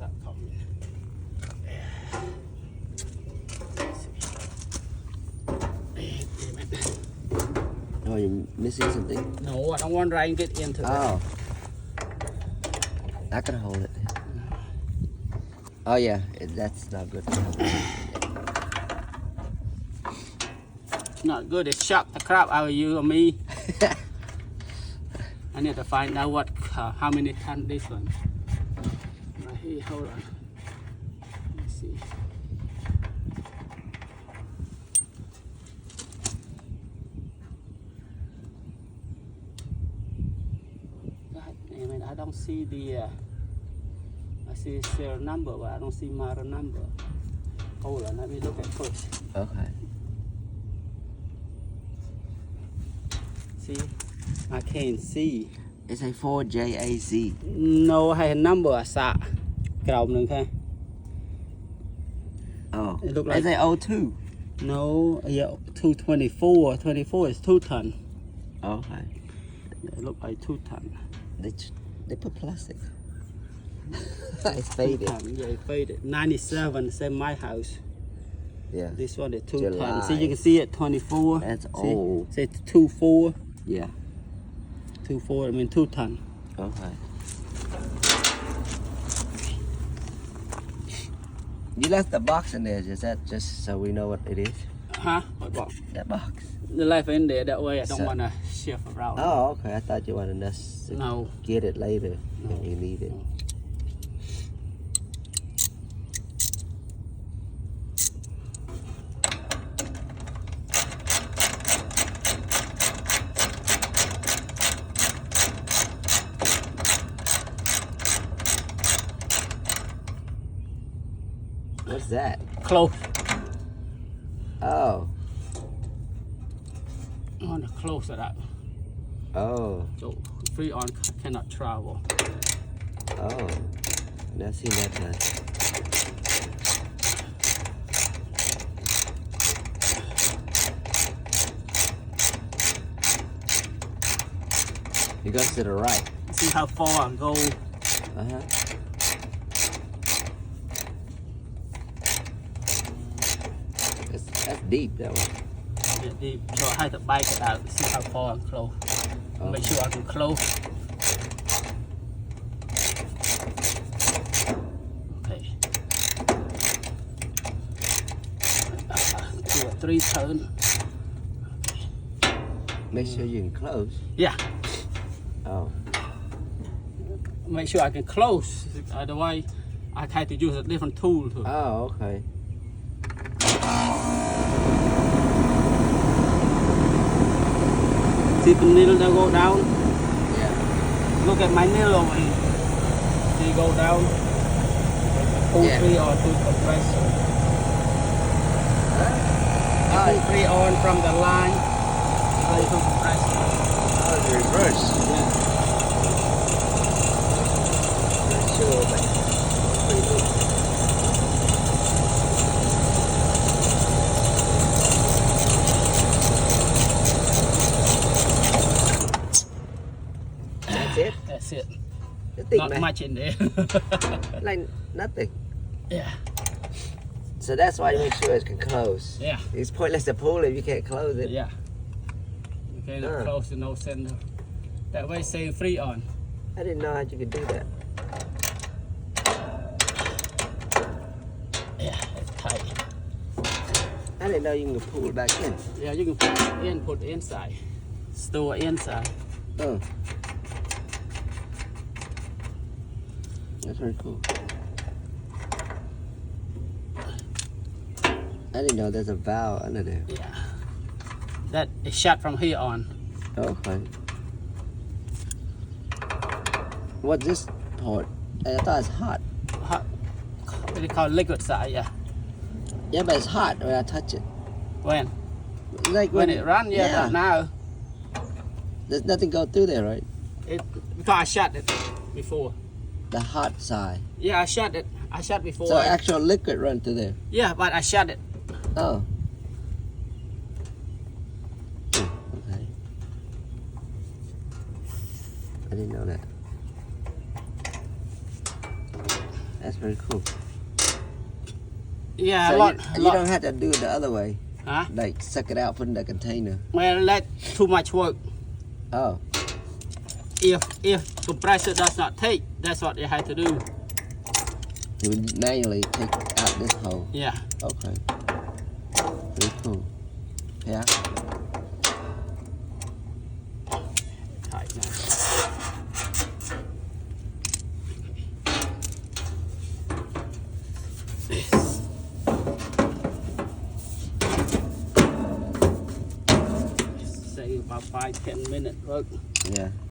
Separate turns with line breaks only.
stop coming.
Oh, you're missing something?
No, I don't want to get into that.
Oh. I can hold it. Oh yeah, that's not good.
Not good. It shocked the crap out of you or me. I need to find out what how many tons this one. Right here, hold on. Let's see. God damn it! I don't see the. I see serial number, but I don't see model number. Hold on, let me look at first.
Okay.
See, I can't see.
It's a 4JAC.
No, I had number I saw.
Oh.
It look like
it's a 02.
no, yeah, 224. 24 is 2 ton.
Okay.
It look like 2 ton.
They put plastic. It's faded.
2 ton. Yeah, it faded. 97, same my house.
Yeah.
This one is 2
July.
ton. See, you can see it 24.
That's
see?
old.
Say 24.
Yeah.
24. I mean 2 ton.
Okay. You left the box in there. Is that just so we know what it is?
Huh? What box?
That box.
The life in there. That way I don't
So-
want to shift around.
Oh, okay. I thought you wanted us to
No.
get it later
No.
if you need it. What's that?
Close.
Oh.
I want to close it up.
Oh.
So freon cannot travel.
Oh. Never seen that time. You go to the right.
See how far I go.
Uh-huh. That's deep, that one.
Get deep. So I have to bike it out. See how far I'm close.
Oh.
Make sure I can close. Okay. 2 or 3 turn.
Make sure you can close.
Yeah.
Oh.
Make sure I can close. Otherwise, I had to use a different tool. To
Oh, okay.
See the needle that go down?
Yeah.
Look at my needle over here. See it go down? Pull
Yeah.
freon to compressor. Pull freon from the line. Go to compressor.
Oh, the reverse.
Yeah.
Not sure, but pretty good. That's it?
That's it.
Nothing,
Not
man.
much in there.
Like nothing.
Yeah.
So that's why you make sure it can close.
Yeah.
It's pointless to pull if you can't close it.
Yeah. You cannot close to no center. That way save freon.
I didn't know how you could do that.
Yeah, it's tight.
I didn't know you can pull it back in.
Yeah, you can put it in, put it inside. Store inside.
Oh. That's very cool. I didn't know there's a valve under there.
Yeah. That is shut from here on.
Okay. What's this part? I thought it's hot.
Hot. What do you call liquid side? Yeah.
Yeah, but it's hot when I touch it.
When?
Like
When it run? Yeah.
Yeah.
But now
There's nothing go through there, right?
it because I shut it before.
The hot side.
Yeah, I shut it. I shut before.
So actual liquid run through there.
Yeah, but I shut it.
Oh. Okay. I didn't know that. That's very cool.
Yeah,
So
a lot.
you don't have to do it the other way.
Huh?
Like suck it out, put it in the container.
Well, that's too much work.
Oh,
If compressor does not take, that's what you have to do.
you would manually take out this hole.
Yeah.
Okay. Very cool. Yeah.
Tight now. Say about 5-10 minutes work.
Yeah.